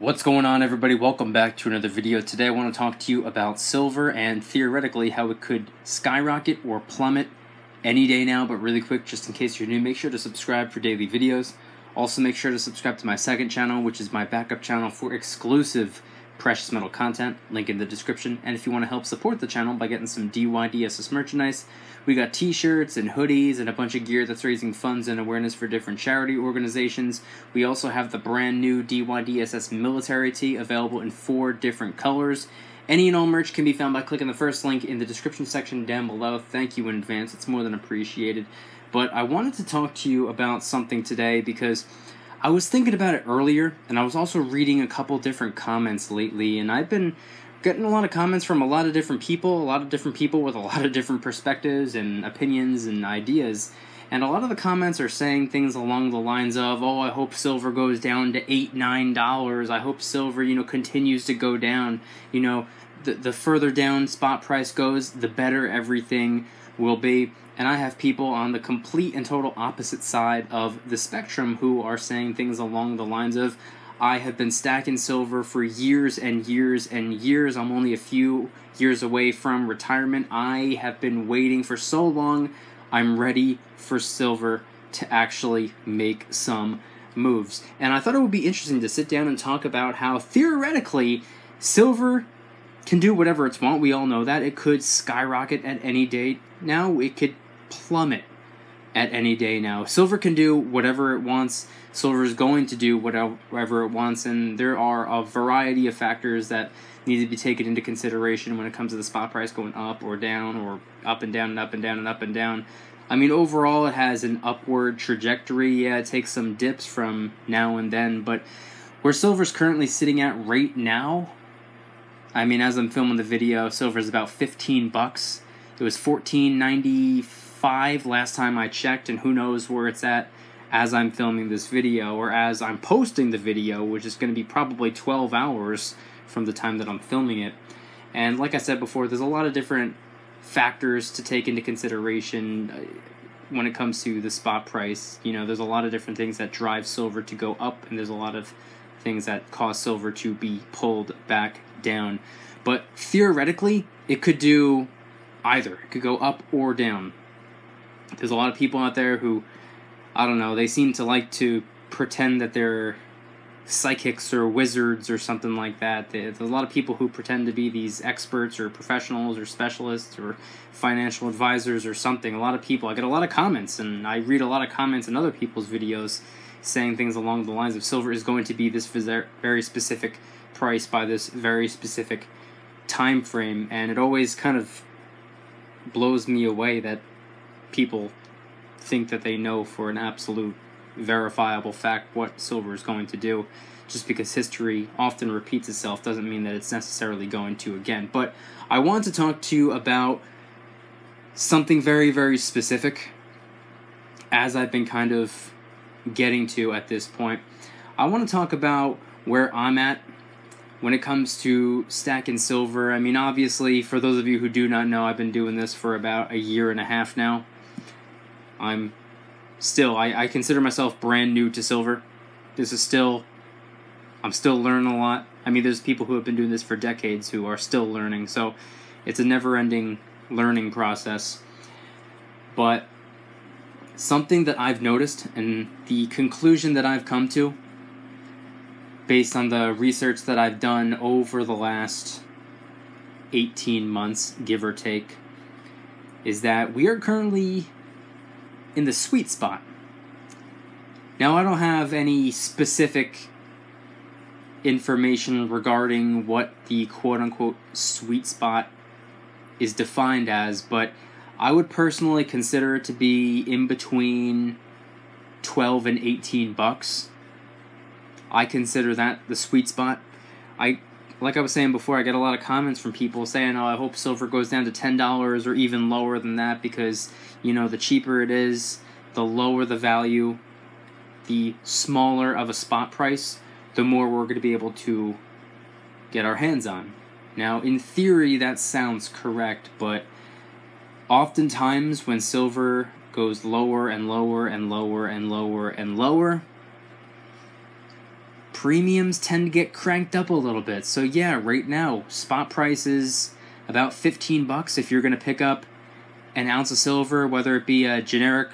What's going on, everybody? Welcome back to another video. Today I want to talk to you about silver and theoretically how it could skyrocket or plummet any day now. But really quick, just in case you're new, make sure to subscribe for daily videos. Also make sure to subscribe to my second channel, which is my backup channel for exclusive precious metal content, link in the description. And if you want to help support the channel by getting some DYDSS merchandise, we got t-shirts and hoodies and a bunch of gear that's raising funds and awareness for different charity organizations. We also have the brand new DYDSS military tee available in 4 different colors. Any and all merch can be found by clicking the first link in the description section down below. Thank you in advance, it's more than appreciated. But I wanted to talk to you about something today because I was thinking about it earlier, and I was also reading a couple different comments lately, and I've been getting a lot of comments from a lot of different people with a lot of different perspectives and opinions and ideas. And a lot of the comments are saying things along the lines of, oh, I hope silver goes down to $8, $9. I hope silver, continues to go down. The further down spot price goes, the better everything will be. And I have people on the complete and total opposite side of the spectrum who are saying things along the lines of, I have been stacking silver for years and years and years. I'm only a few years away from retirement. I have been waiting for so long. I'm ready for silver to actually make some moves. And I thought it would be interesting to sit down and talk about how theoretically silver can do whatever it's want. We all know that. It could skyrocket at any day now. It could plummet at any day now. Silver can do whatever it wants. Silver is going to do whatever it wants, and there are a variety of factors that need to be taken into consideration when it comes to the spot price going up or down, or up and down and up and down and up and down. I mean, overall it has an upward trajectory. Yeah, it takes some dips from now and then, but where silver's currently sitting at right now, I mean, as I'm filming the video, silver's about 15 bucks. It was $14.95 last time I checked, and who knows where it's at as I'm filming this video, or as I'm posting the video, which is going to be probably 12 hours from the time that I'm filming it. And like I said before, there's a lot of different factors to take into consideration when it comes to the spot price. There's a lot of different things that drive silver to go up, and there's a lot of things that cause silver to be pulled back down. But theoretically, it could do either. It could go up or down. There's a lot of people out there who, I don't know, they seem to like to pretend that they're psychics or wizards or something like that. There's a lot of people who pretend to be these experts or professionals or specialists or financial advisors or something. A lot of people, I get a lot of comments, and I read a lot of comments in other people's videos saying things along the lines of silver is going to be this very specific price by this very specific time frame. And it always kind of blows me away that people think that they know for an absolute verifiable fact what silver is going to do. Just because history often repeats itself doesn't mean that it's necessarily going to again. But I want to talk to you about something very, very specific, as I've been kind of getting to at this point. I want to talk about where I'm at when it comes to stacking silver. I mean, obviously, for those of you who do not know, I've been doing this for about 1.5 years now. I consider myself brand new to silver. I'm still learning a lot. I mean, there's people who have been doing this for decades who are still learning, so it's a never-ending learning process. But something that I've noticed, and the conclusion that I've come to, based on the research that I've done over the last 18 months, give or take, is that we are currently in the sweet spot. Now, I don't have any specific information regarding what the quote-unquote sweet spot is defined as, but I would personally consider it to be in between 12 and 18 bucks. I consider that the sweet spot. Like I was saying before, I get a lot of comments from people saying, oh, I hope silver goes down to $10 or even lower than that because, the cheaper it is, the lower the value, the smaller of a spot price, the more we're going to be able to get our hands on. Now, in theory, that sounds correct, but oftentimes when silver goes lower and lower and lower and lower and lower, premiums tend to get cranked up a little bit. So yeah, right now, spot price is about 15 bucks if you're going to pick up an ounce of silver, whether it be a generic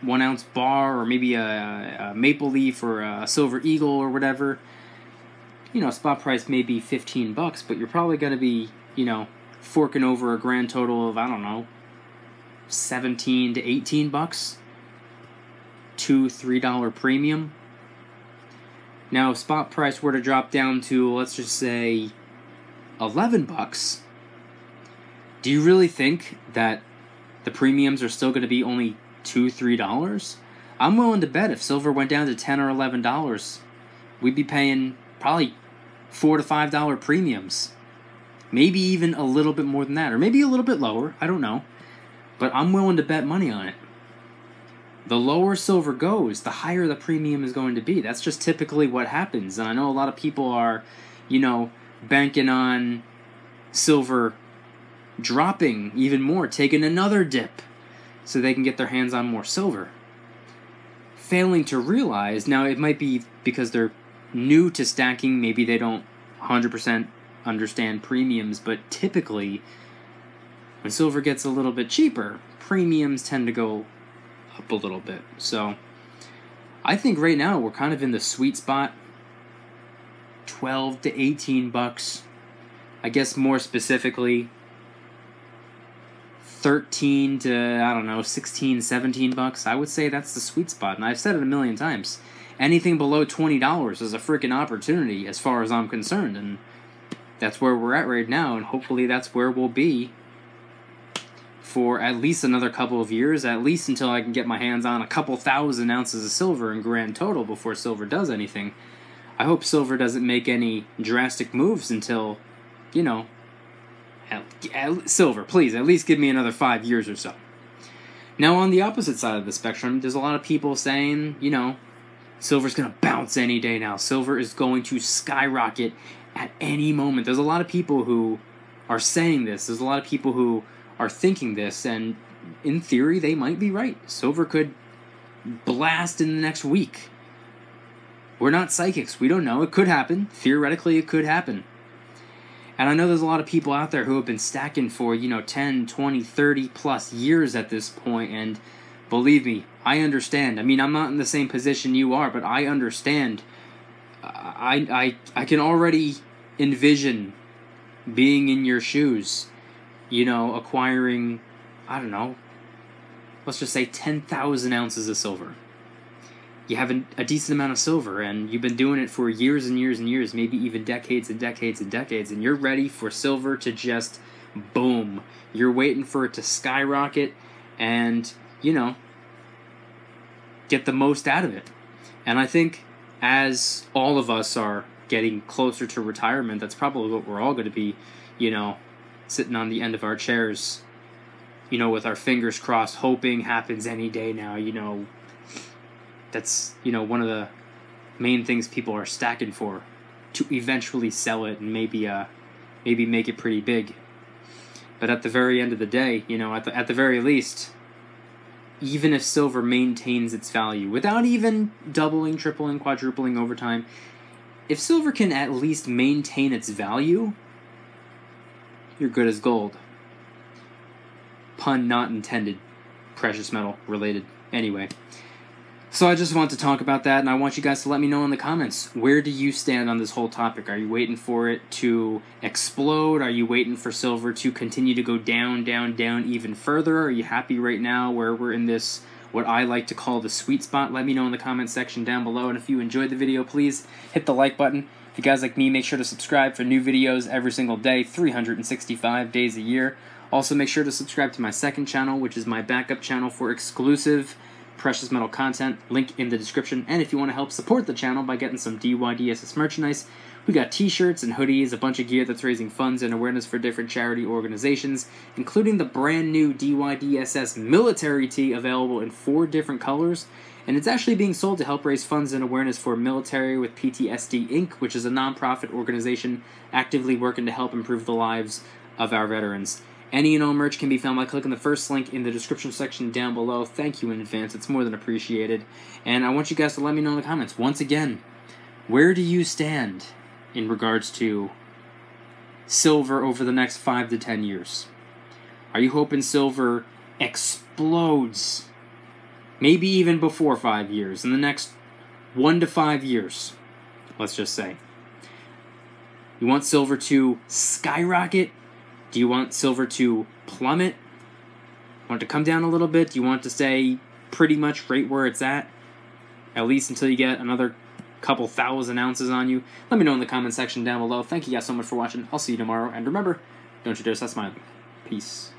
1 ounce bar or maybe a maple leaf or a silver eagle or whatever. You know, spot price may be 15 bucks, but you're probably going to be, you know, forking over a grand total of, I don't know, 17 to 18 bucks. $2-3 premium. Now, if spot price were to drop down to, let's just say, 11 bucks, do you really think that the premiums are still going to be only $2-3? I'm willing to bet if silver went down to $10 or $11, we'd be paying probably $4 to $5 premiums. Maybe even a little bit more than that, or maybe a little bit lower. I don't know. But I'm willing to bet money on it. The lower silver goes, the higher the premium is going to be. That's just typically what happens. And I know a lot of people are, you know, banking on silver dropping even more, taking another dip so they can get their hands on more silver. Failing to realize, now it might be because they're new to stacking, maybe they don't 100% understand premiums, but typically when silver gets a little bit cheaper, premiums tend to go up a little bit. So I think right now we're kind of in the sweet spot, 12 to 18 bucks. I guess more specifically 13 to, I don't know, 16, 17 bucks. I would say that's the sweet spot. And I've said it a million times. Anything below $20 is a freaking opportunity as far as I'm concerned. And that's where we're at right now. And hopefully that's where we'll be for at least another couple of years, at least until I can get my hands on a couple thousand ounces of silver in grand total before silver does anything. I hope silver doesn't make any drastic moves until, you know, silver, please, at least give me another 5 years or so. Now, on the opposite side of the spectrum, there's a lot of people saying, you know, silver's going to bounce any day now. Silver is going to skyrocket at any moment. There's a lot of people who are saying this. There's a lot of people who are thinking this, and in theory, they might be right. Silver could blast in the next week. We're not psychics. We don't know. It could happen. Theoretically, it could happen. And I know there's a lot of people out there who have been stacking for, you know, 10, 20, 30 plus years at this point, and believe me, I understand. I mean, I'm not in the same position you are, but I understand. I can already envision being in your shoes, you know, acquiring, I don't know, let's just say 10,000 ounces of silver. You have a decent amount of silver, and you've been doing it for years and years and years, maybe even decades and decades and decades, and you're ready for silver to just boom. You're waiting for it to skyrocket and, you know, get the most out of it. And I think as all of us are getting closer to retirement, that's probably what we're all going to be, you know, sitting on the end of our chairs, you know, with our fingers crossed, hoping happens any day now, you know. That's, you know, one of the main things people are stacking for, to eventually sell it and maybe make it pretty big. But at the very end of the day, you know, at the very least, even if silver maintains its value without even doubling, tripling, quadrupling over time, if silver can at least maintain its value, you're good as gold. Pun not intended. Precious metal related. Anyway. So I just want to talk about that, and I want you guys to let me know in the comments, where do you stand on this whole topic? Are you waiting for it to explode? Are you waiting for silver to continue to go down, down, down even further? Are you happy right now where we're in this, what I like to call the sweet spot? Let me know in the comment section down below, and if you enjoyed the video, please hit the like button. If you guys like me, make sure to subscribe for new videos every single day, 365 days a year. Also, make sure to subscribe to my second channel, which is my backup channel for exclusive precious metal content, link in the description. And if you want to help support the channel by getting some DYDSS merchandise, we got t-shirts and hoodies, a bunch of gear that's raising funds and awareness for different charity organizations, including the brand new DYDSS military tee available in 4 different colors. And it's actually being sold to help raise funds and awareness for Military with PTSD Inc., which is a non-profit organization actively working to help improve the lives of our veterans. Any and all merch can be found by clicking the first link in the description section down below. Thank you in advance. It's more than appreciated. And I want you guys to let me know in the comments. Once again, Where do you stand in regards to silver over the next 5 to 10 years? Are you hoping silver explodes, maybe even before 5 years, in the next 1 to 5 years, let's just say? You want silver to skyrocket? Do you want silver to plummet? Want it to come down a little bit? Do you want it to stay pretty much right where it's at least until you get another couple 1,000 ounces on you? Let me know in the comment section down below. Thank you guys so much for watching. I'll see you tomorrow. And remember, don't you dare stop smiling. Peace.